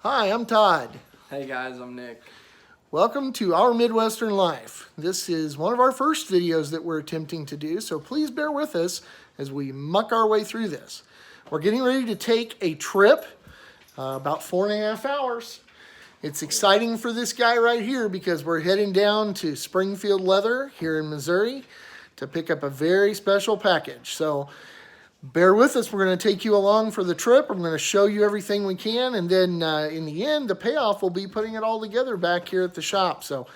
Hi, I'm Todd. Hey guys, I'm Nick. Welcome to Our Midwestern Life. This is one of our first videos that we're attempting to do, so please bear with us as we muck our way through this. We're getting ready to take a trip, about 4.5 hours. It's exciting for this guy right here because we're heading down to Springfield Leather here in Missouri to pick up a very special package. So bear with us. We're going to take you along for the trip. I'm going to show you everything we can. And then in the end, the payoff will be putting it all together back here at the shop. So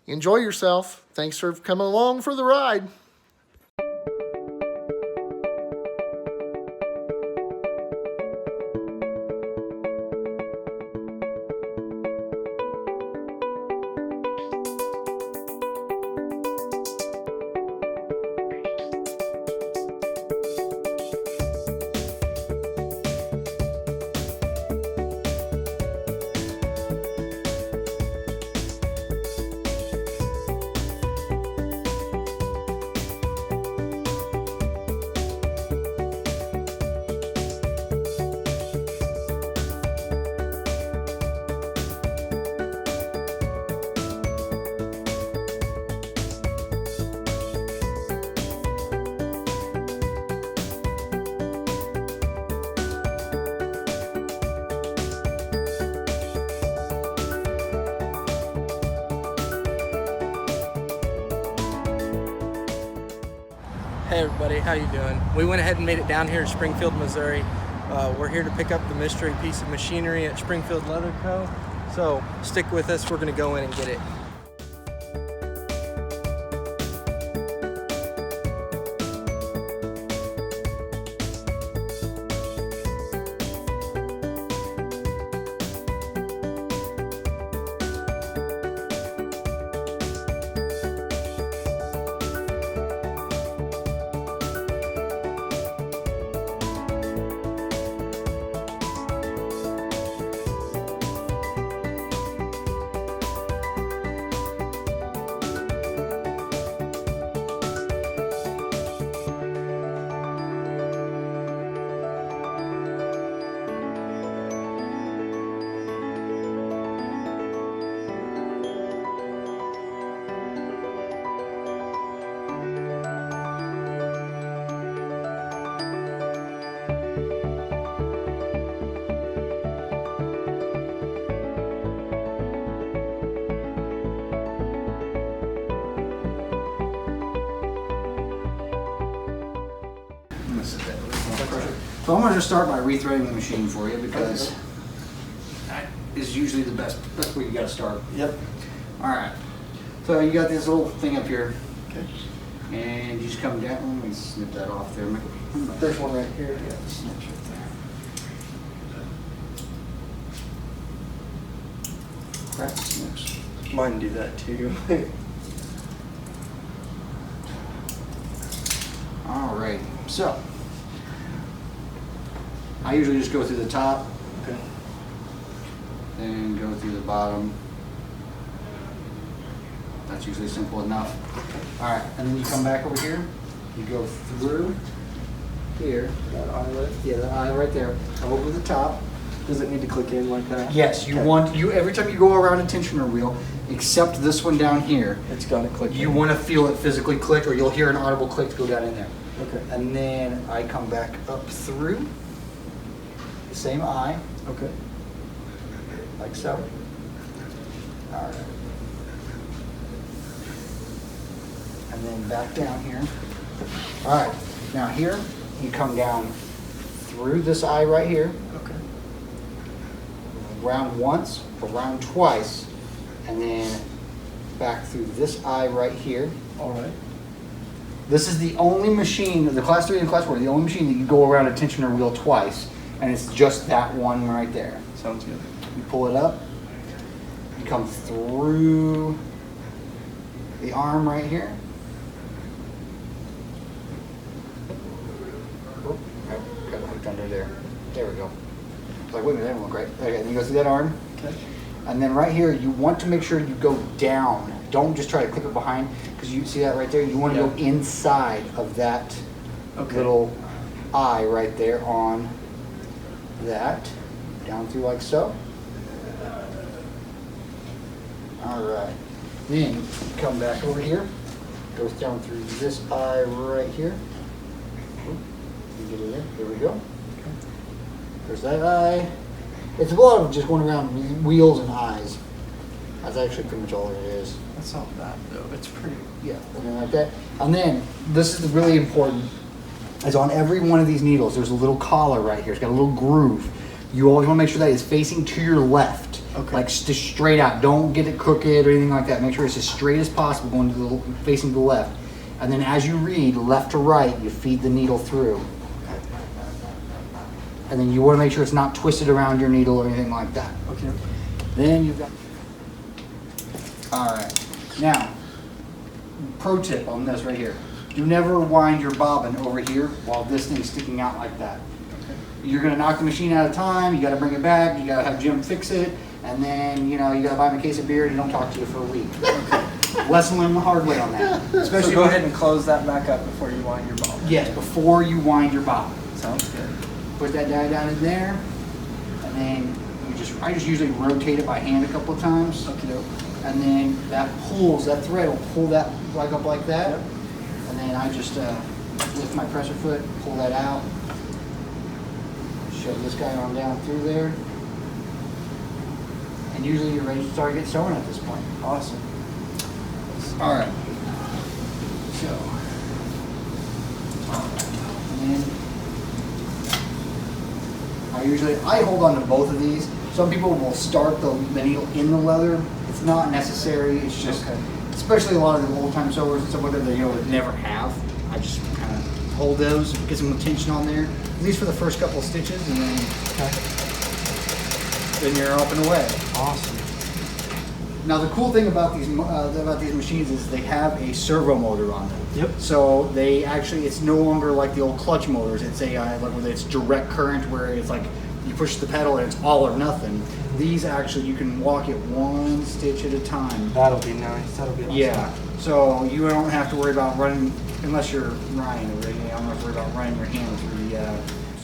enjoy yourself. Thanks for coming along for the ride. Hey everybody, how you doing? We went ahead and made it down here to Springfield, Missouri. We're here to pick up the mystery piece of machinery at Springfield Leather Co. So stick with us, we're gonna go in and get it. So I'm going to start by rethreading the machine for you because that is usually the best way you got to start. Yep. All right. So you got this little thing up here. Okay. And you just come down. Let me snip that off there. There's one right here. Yeah, snips right there. Crack snips. Mine do that too. All right. So I usually just go through the top. Okay. Then go through the bottom. That's usually simple enough. All right, and then you come back over here. You go through here. That eyelet. Yeah, the eye right there. Come over the top. Does it need to click in like that? Yes, you Okay. want every time you go around a tensioner wheel, except this one down here. It's gotta click You in. want to feel it physically click, or you'll hear an audible click to go down in there. Okay. And then I come back up through the same eye, Okay. like so. All right. And then back down here. All right, now here, you come down through this eye right here, Okay. round once, or round twice, and then back through this eye right here. All right. This is the only machine, the Class 3 and Class 4, the only machine that you go around a tensioner wheel twice, and it's just that one right there. Sounds good. You pull it up, you come through the arm right here. Oh, I got hooked under there. There we go. I was like, wait a minute, that didn't look right. Okay, and you go through that arm. Okay. And then right here, you want to make sure you go down. Don't just try to clip it behind, because you see that right there? You want to go inside of that little eye right there on that. down through like so. All right. Then come back over here. Goes down through this eye right here. You get it in. There we go. There's that eye. It's a lot of just going around wheels and eyes. That's actually pretty much all it is. That's not bad though. It's pretty. Yeah, and then like that. And then this is really important. Is on every one of these needles, there's a little collar right here. It's got a little groove. You always want to make sure that it's facing to your left. Okay. Like just straight out. Don't get it crooked or anything like that. Make sure it's as straight as possible, going to the facing to the left. And then as you read left to right, you feed the needle through. And then you want to make sure it's not twisted around your needle or anything like that. Okay. Then you've got. All right. Now, pro tip on this right here. Do never wind your bobbin over here while this thing's sticking out like that. Okay. You're gonna knock the machine out of time, you gotta bring it back, you gotta have Jim fix it, and then, you know, you gotta buy him a case of beer and he don't talk to you for a week. Lesson learned the hard way on that. So go ahead and close that back up before you wind your bobbin. Yes, before you wind your bobbin. Sounds good. Put that die down in there, and then I just usually rotate it by hand a couple of times. Okay, doke. And then that thread will pull that right up like that. Yep. And then I just lift my presser foot, pull that out, shove this guy on down through there. And usually you're ready to start getting sewing at this point. Awesome. All right. So, and then I hold on to both of these. Some people will start the needle in the leather. It's not necessary. It's just, especially a lot of the old time sewers and stuff like that, they would never have. I just kind of hold those, get some tension on there, at least for the first couple of stitches, and then you're up and away. Awesome. Now the cool thing about these machines is they have a servo motor on them. Yep. So they actually, it's no longer like the old clutch motors. It's where it's direct current, where it's like you push the pedal and it's all or nothing. These actually, you can walk it one stitch at a time. That'll be nice. That'll be awesome. Yeah. So you don't have to worry about running, unless you're Ryan over there. You don't have to worry about running your hand through the.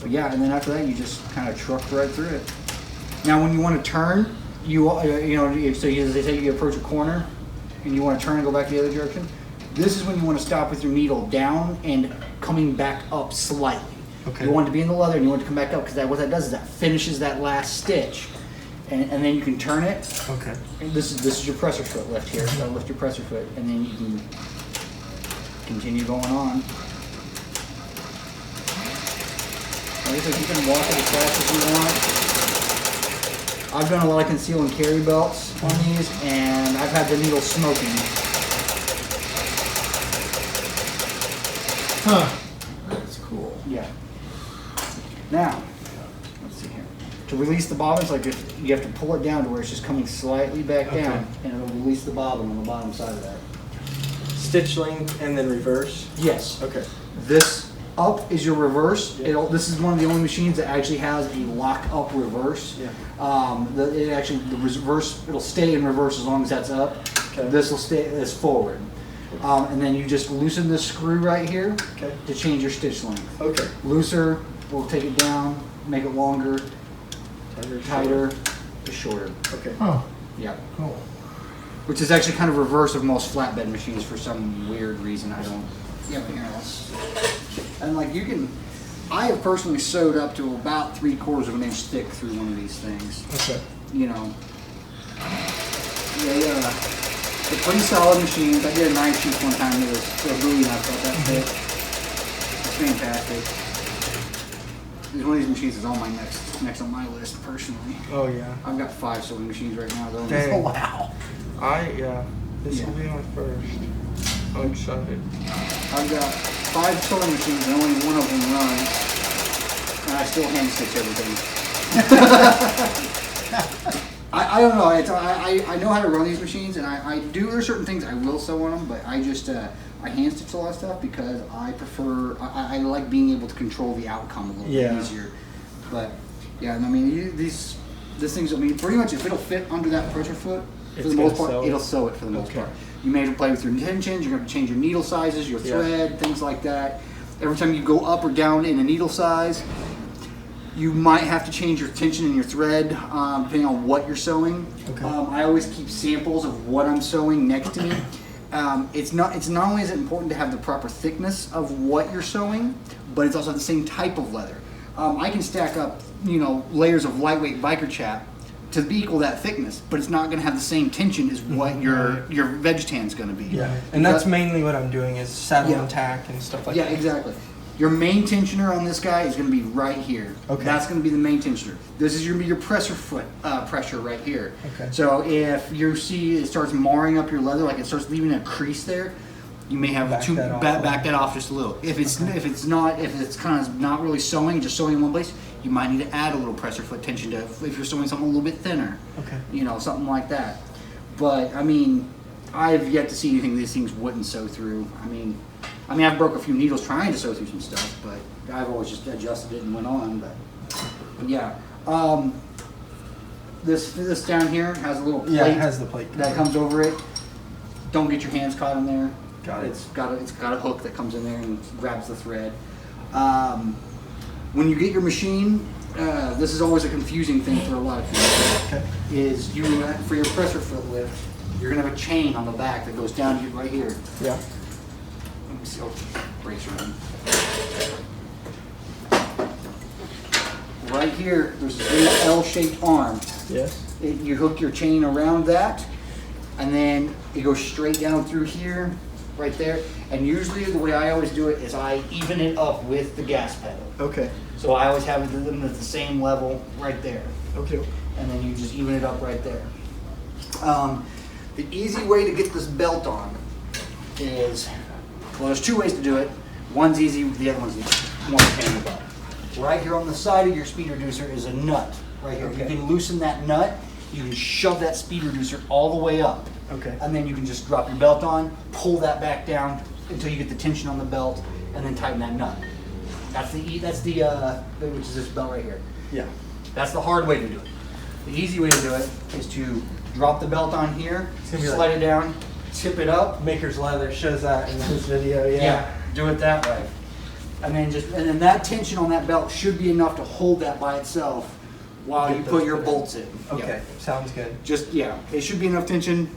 But yeah, and then after that, you just kind of truck right through it. Now, when you want to turn, they say you approach a corner and you want to turn and go back the other direction. This is when you want to stop with your needle down and coming back up slightly. Okay. You want it to be in the leather and you want it to come back up, because what that does is that finishes that last stitch, and then you can turn it. Okay. And this is your presser foot left here. So lift your presser foot, and then you can continue going on. Like I said, you can walk it as fast as you want. I've done a lot of conceal and carry belts on these, and I've had the needle smoking. Huh. That's cool. Yeah. Now, let's see here. To release the bobbins, like you have to pull it down to where it's just coming slightly back down, and it'll release the bobbin on the bottom side of that. Stitch length and then reverse. Yes. Okay. This up is your reverse. Yeah. This is one of the only machines that actually has a lock up reverse. Yeah. The reverse, it'll stay in reverse as long as that's up. Okay. This will stay as forward. And then you just loosen this screw right here to change your stitch length. Okay. Looser, we'll take it down, make it longer, tighter, to shorter. Okay. Oh, Yeah. cool. Which is actually kind of reverse of most flatbed machines for some weird reason. I don't. Yeah, but here, and like I have personally sewed up to about 3/4 of an inch thick through one of these things. Okay. You know. Yeah. They're pretty solid machines. I did a 9-sheet one time. It was really not about that thick. It's fantastic. One of these machines is on my next on my list personally. Oh yeah. I've got 5 sewing machines right now though. Dang. Oh wow. This will be my first. I'm excited. I've got 5 sewing machines and only one of them runs, and I still hand stitch everything. I don't know. I know how to run these machines, and there's certain things I will sew on them, but I just I hand stitch a lot of stuff because I prefer. I like being able to control the outcome a little bit easier. But yeah, I mean this thing's. I mean pretty much if it'll fit under that pressure foot. For the most part, it'll sew it for the most part. You may have to play with your tensions, you're going to change your needle sizes, your thread, things like that. Every time you go up or down in a needle size, You might have to change your tension in your thread depending on what you're sewing. Okay. I always keep samples of what I'm sewing next to me. It's not only is it important to have the proper thickness of what you're sewing, but it's also the same type of leather. I can stack up, layers of lightweight biker chap to equal that thickness, but it's not going to have the same tension as what your Vegetan's going to be. Yeah, and that's mainly what I'm doing is saddle and tack and stuff like that. Yeah, exactly. Your main tensioner on this guy is going to be right here. Okay. That's going to be the main tensioner. This is going to be your presser foot pressure right here. Okay. So if you see it starts marring up your leather, like it starts leaving a crease there, you may have Back back that off just a little. If it's kind of not really sewing, just sewing in one place, you might need to add a little presser foot tension to if you're sewing something a little bit thinner. Okay. Something like that. But I mean, I've yet to see anything these things wouldn't sew through. I mean, I've broke a few needles trying to sew through some stuff, but I've always just adjusted it and went on. But yeah, this down here has a little plate. Yeah, it has the plate that comes over it. Don't get your hands caught in there. Got it. It's got a hook that comes in there and grabs the thread. When you get your machine, this is always a confusing thing for a lot of people. Okay. Is you for your presser foot lift, you're gonna have a chain on the back that goes down to right here. Yeah. Let me see. Oh, brace around. Right here, there's a little L-shaped arm. Yes. You hook your chain around that, and then it goes straight down through here, right there. And usually the way I always do it is I even it up with the gas pedal. Okay. So I always have them at the same level right there. Okay. And then you just even it up right there. The easy way to get this belt on is, well, there's two ways to do it. One's easy, the other one's more pain in the butt. Right here on the side of your speed reducer is a nut. Right here. Okay. You can loosen that nut. You can shove that speed reducer all the way up. Okay. And then you can just drop your belt on, pull that back down until you get the tension on the belt, and then tighten that nut. That's the which is this belt right here. Yeah. That's the hard way to do it. The easy way to do it is to drop the belt on here, gonna be slide like- it down, tip it up. Maker's Leather shows that in this video. Yeah. Do it that way. And then that tension on that belt should be enough to hold that by itself while Get you those put your put in. bolts in. Okay. Sounds good. It should be enough tension.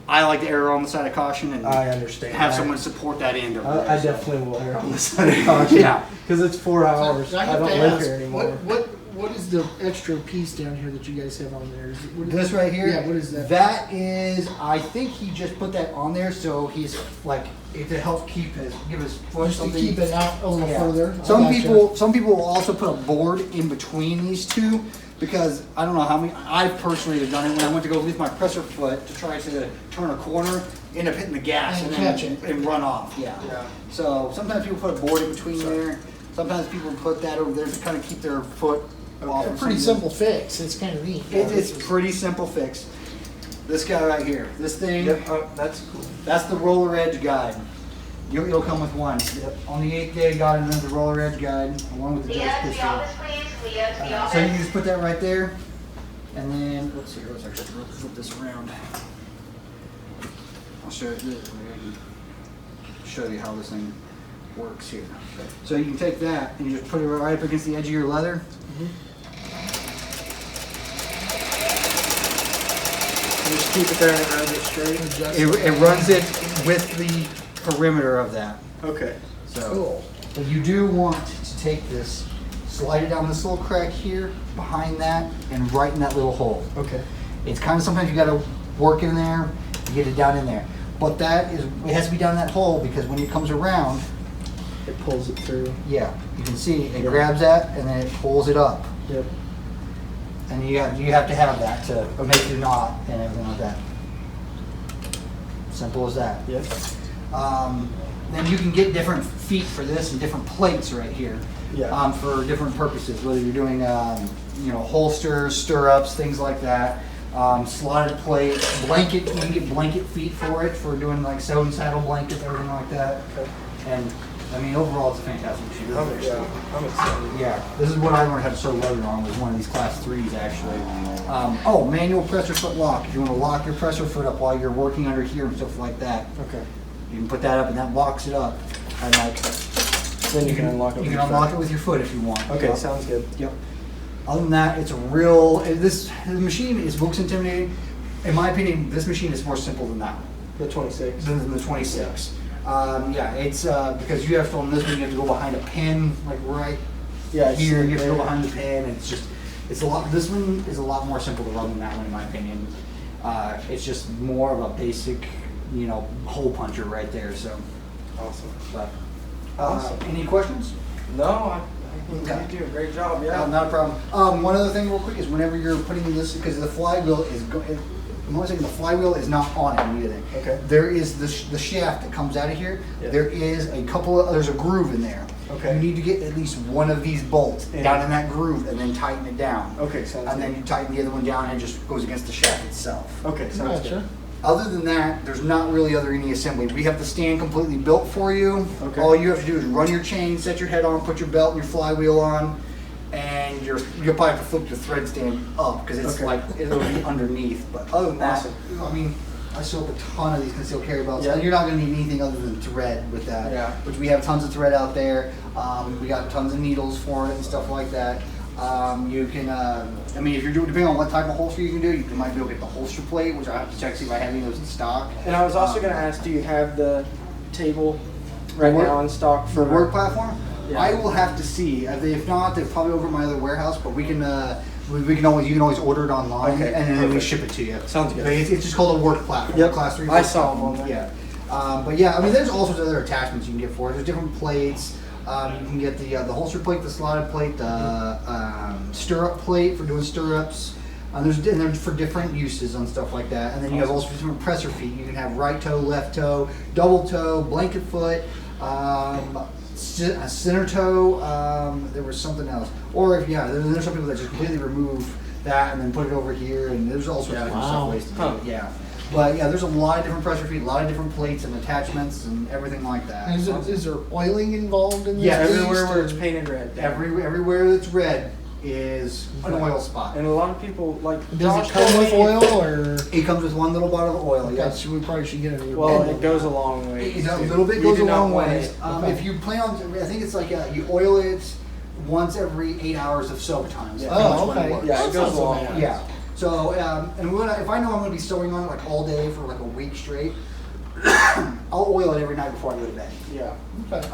I like to err on the side of caution and I understand. have someone support that end over there. I so. definitely will err on the side of caution. Yeah. Because it's 4 hours. So I I have don't to live ask, here anymore. What is the extra piece down here that you guys have on there? What is This right here? Yeah, what is that? That is, I think he just put that on there so he's like, to help give his foot Just to something. keep it out a little Yeah. further. I Some gotcha. people will also put a board in between these two because I don't know how many, I personally have done it when I went to go lift my presser foot to try to turn a corner, end up hitting the gas And and catch it. and run off. Yeah. Yeah. So sometimes people put a board in between there. Sometimes people put that over there to kind of keep their foot off. A of pretty something. simple fix. It's kind of neat. It's pretty simple fix. This guy right here, this thing, Yep. That's cool. that's the roller edge guide. You'll come with one. On the 8th day, I got another roller edge guide along with the Leah, Judge to the pistol. office, please. Leah, to the So you office. can just put that right there, and then let's see. Let's actually flip this around. I'll show you. Show you how this thing works here. So you can take that and you just put it right up against the edge of your leather. You just keep it there and it runs it straight. Adjust It runs it with the perimeter of that. Okay. So. Cool. But you do want to take this, slide it down this little crack here, behind that, and right in that little hole. Okay. It's kind of sometimes you got to work in there to get it down in there. But it has to be down that hole because when it comes around, It pulls it through. yeah, you can see it Yeah. grabs that and then it pulls it up. Yep. And you have to have that to make your knot and everything like that. Simple as that. Yep. Then you can get different feet for this and different plates right here. Yeah. For different purposes, whether you're doing holsters, stirrups, things like that. Slotted plate, blanket. You can get blanket feet for it for doing like sewing saddle blankets, everything like that. Okay. And I mean, overall, it's a fantastic machine. I'm excited. Yeah, this is what I learned how to sew leather on, was one of these class 3s actually. Manual presser foot lock. If you want to lock your presser foot up while you're working under here and stuff like that, Okay. you can put that up and that locks it up. And like, Then you can unlock it. You with can your unlock foot. it with your foot if you want. Okay, Yep. sounds good. Yep. Other than that, it's a real. The machine looks intimidating. In my opinion, this machine is more simple than that one. The 26. Than the 26. Yeah, it's because you have to on this one you have to go behind a pin, like right Yeah, here. You have to go behind the pin, and it's a lot. This one is a lot more simple to run than that one, in my opinion. It's just more of a basic, hole puncher right there. So, Awesome. but, Awesome. any questions? No, I think Okay. you do a great job. Yeah. Not a problem. One other thing real quick is whenever you're putting this, because the flywheel is, I'm only saying the flywheel is not on it or anything. Okay. There is the shaft that comes out of here. Yeah. There is there's a groove in there. Okay. You need to get at least one of these bolts down in that groove and then tighten it down. Okay, sounds And good. then you tighten the other one down and it just goes against the shaft itself. Okay, sounds Gotcha. good. Other than that, there's not really any assembly. We have the stand completely built for you. Okay. All you have to do is run your chain, set your head on, put your belt and your flywheel on, and you'll probably have to flip your thread stand up because it's Okay. it'll be underneath. But other than that, Awesome. I mean, I sew up a ton of these concealed carry belts. Yeah. And you're not going to need anything other than thread with that. Yeah. Which we have tons of thread out there. We got tons of needles for it and stuff like that. You can, I mean, if you're doing, depending on what type of holster you can do, you might be able to get the holster plate, which I have to check to see if I have any of those in stock. And I was also going to ask, do you have the table right work- now in stock For for work platform, Yeah. I will have to see. If not, they're probably over at my other warehouse. But we can, you can always order it online, Okay, and then we perfect. ship it to you. Sounds good. But it's just called a work platform. Yep. Class 3. I saw them on there. Yeah, but yeah, I mean, there's all sorts of other attachments you can get for it. There's different plates. You can get the holster plate, the slotted plate, the stirrup plate for doing stirrups. They're for different uses and stuff like that. And then you have also different presser feet. You can have right toe, left toe, double toe, blanket foot, a center toe. There was something else. Or if there's some people that just completely remove that and then put it over here. And there's all sorts of different Wow. ways to do it. Yeah. But yeah, there's a lot of different pressure feet, a lot of different plates and attachments and everything like that. Is there oiling involved in this? Yeah, everywhere beast, where or- it's painted red. Everywhere that's red is an oil spot. And a lot of people like. Does it come with oil or? It comes with one little bottle of oil. Yeah, Yes. so we probably should get a. Well, it goes a long way. A little bit goes a long ways. Okay. If you plan on, I think it's like you oil it once every 8 hours of soak time. So Yeah. pretty much Oh, when it okay. works. Yeah, it That goes sounds a long okay. way. Yeah. So, if I know I'm going to be sewing on it like all day for like a week straight, I'll oil it every night before I go to bed. Yeah. Okay.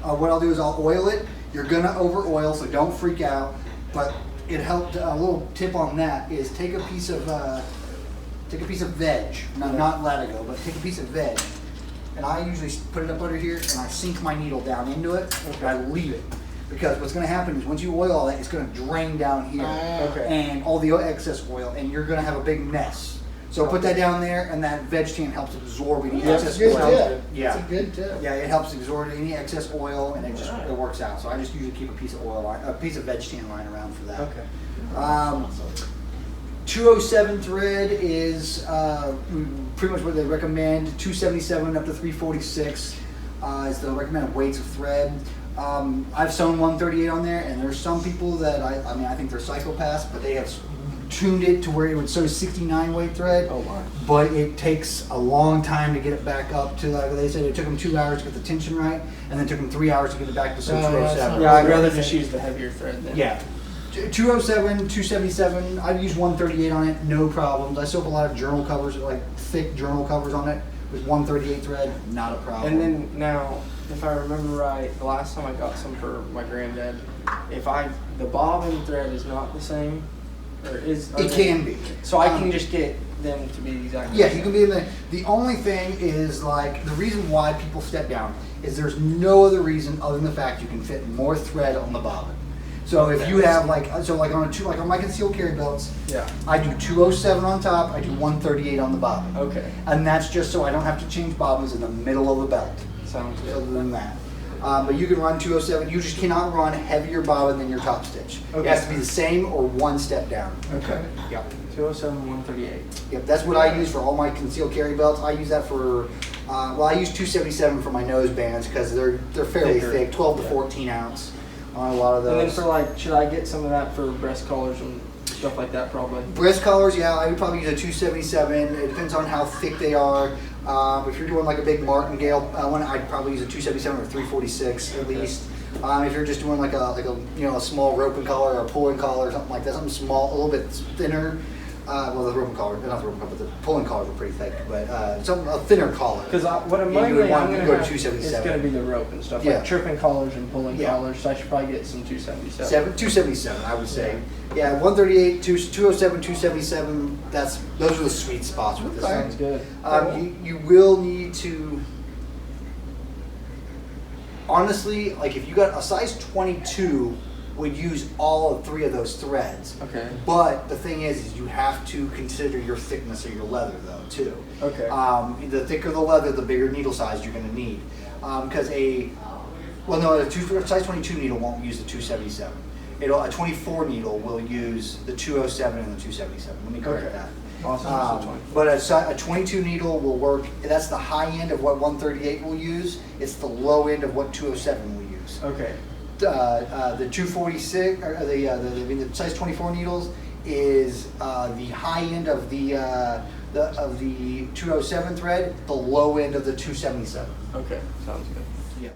What I'll do is I'll oil it. You're gonna over oil, so don't freak out. But it helped. A little tip on that is take a piece of veg, not latigo, but take a piece of veg, and I usually put it up under here and I sink my needle down into it. Okay. And I leave it because what's gonna happen is once you oil all that, it's gonna drain down here Okay. and all the excess oil, and you're gonna have a big mess. So put that down there, and that veg tan helps absorb any That's excess a good oil. tip. Yeah. That's a good tip. Yeah, it helps absorb any excess oil, and it works out. So I just usually keep a piece of a piece of veg tan lying around for that. Okay. 207 thread is pretty much what they recommend. 277 up to 346 is the recommended weights of thread. I've sewn 138 on there, and there's some people that I think they're psychopaths, but they have tuned it to where it would sew 69 weight thread. Oh my. But it takes a long time to get it back up to, like they said, it took them 2 hours to get the tension right, and then it took them 3 hours to get it back to sew Oh, yeah, 207. Yeah, I'd rather just use the heavier thread then. Yeah. 207, 277, I'd use 138 on it, no problems. I sew up a lot of journal covers, like thick journal covers on it with 138 thread, not a problem. And then now, if I remember right, the last time I got some for my granddad, the bobbin thread is not the same, or is It can be. So I can just get them to be exactly. Yeah, the you same. can be in the only thing is like, the reason why people step down is there's no other reason other than the fact you can fit more thread on the bobbin. So if you have like on my concealed carry belts, Yeah. I do 207 on top, I do 138 on the bobbin. Okay. And that's just so I don't have to change bobbins in the middle of the belt. Sounds good. Other than that. But you can run 207. You just cannot run heavier bobbin than your top stitch. It Okay. has to be the same or one step down. Okay. Yep. 207, 138. Yep. That's what I use for all my concealed carry belts. I use that for, I use 277 for my nose bands because they're fairly Thicker. thick, 12 to Yeah. 14 ounce on a lot of And then those. for like, should I get some of that for breast collars and stuff like that probably? Breast collars, yeah, I would probably use a 277. It depends on how thick they are. If you're doing like a big martingale one, I'd probably use a 277 or 346 at least. If you're just doing like a small roping collar or a pulling collar or something like that, something small, a little bit thinner. Well, the roping collar, not the roping collar, but the pulling collars are pretty thick. But a thinner collar. Because what I'm you likely would want I'm to gonna go to have 277. is going to be the rope and stuff, Yeah. like tripping collars and pulling Yeah. collars. So I should probably get some 277. 277, I would say. Yeah, 138, 207, 277. Those are the sweet spots with this Sounds thing. good. You will need to. Honestly, like if you got a size 22, would use all 3 of those threads. Okay. But the thing is you have to consider your thickness of your leather though too. Okay. The thicker the leather, the bigger needle size you're going to need. Because a size 22 needle won't use the 277. A 24 needle will use the 207 and the 277. Let me correct that. Awesome. But a 22 needle will work. That's the high end of what 138 will use. It's the low end of what 207 will use. Okay. The 246 or the size 24 needles is the high end of the 207 thread, the low end of the 277. Okay. Sounds good. Yeah.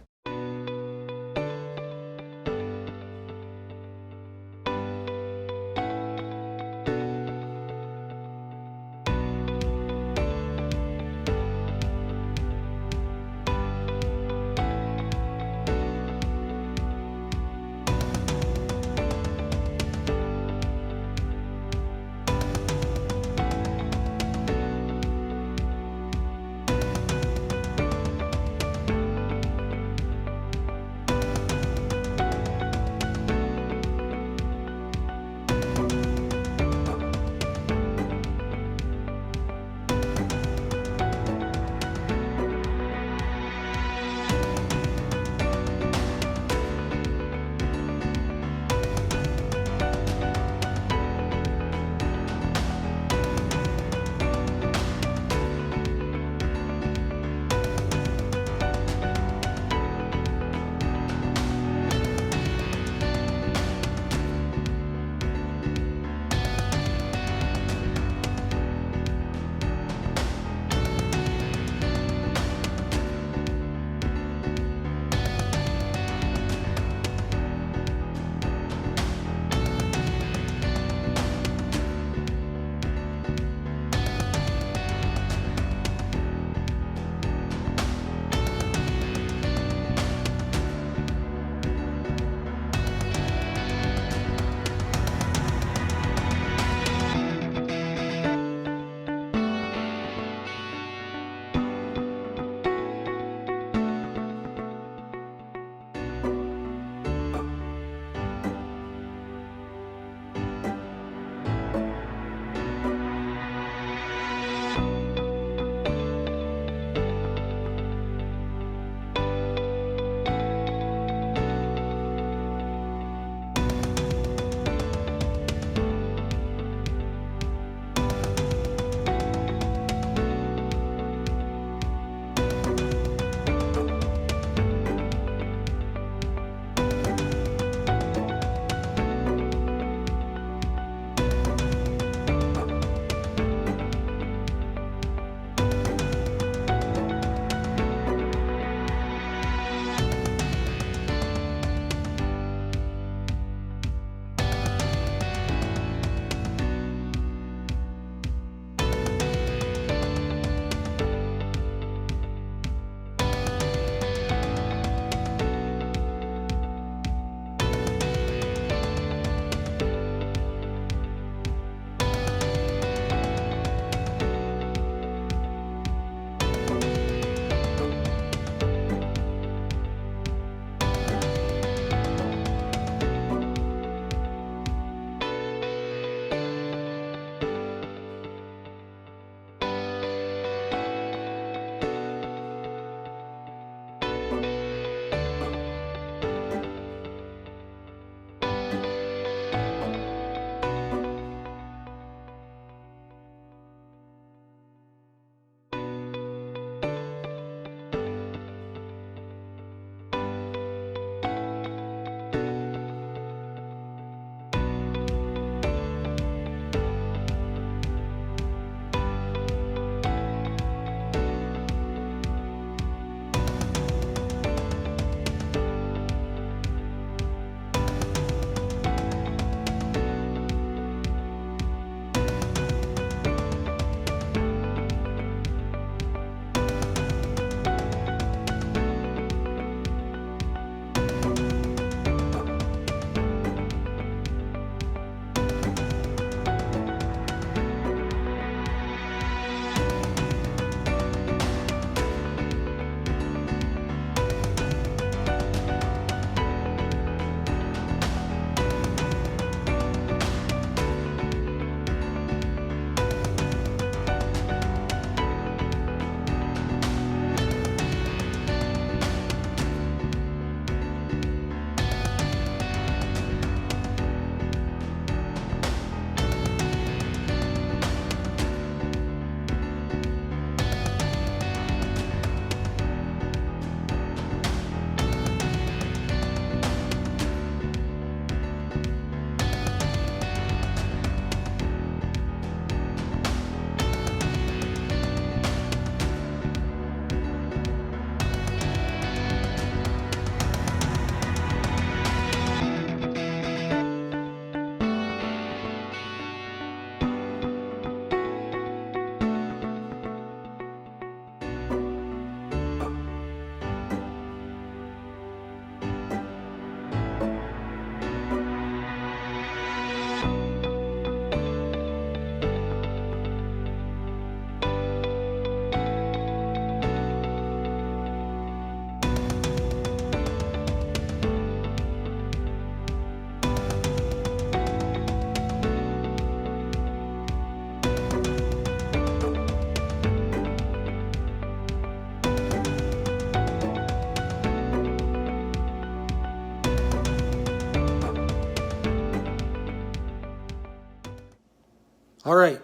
All right.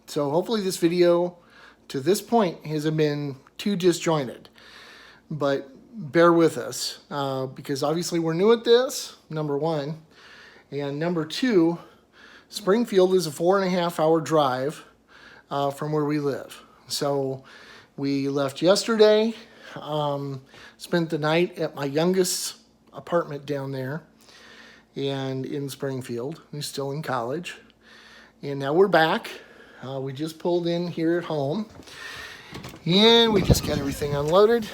So hopefully this video to this point hasn't been too disjointed, but bear with us because obviously we're new at this, number one. And number two, Springfield is a 4.5 hour drive from where we live. So we left yesterday, spent the night at my youngest's apartment down there and in Springfield, who's still in college. And now we're back. We just pulled in here at home and we just got everything unloaded.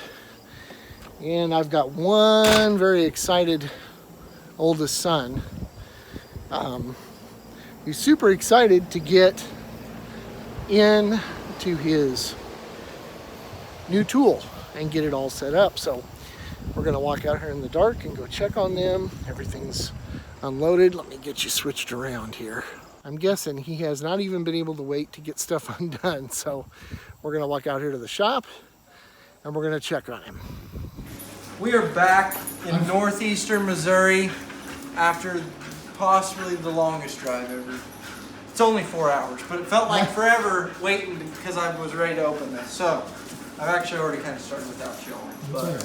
And I've got one very excited oldest son. He's super excited to get into his new tool and get it all set up. So we're gonna walk out here in the dark and go check on them. Everything's unloaded. Let me get you switched around here. I'm guessing he has not even been able to wait to get stuff undone. So we're gonna walk out here to the shop and we're gonna check on him. We are back in northeastern Missouri after possibly the longest drive ever. It's only 4 hours, but it felt like forever waiting because I was ready to open this. So I've actually already kind of started without y'all. But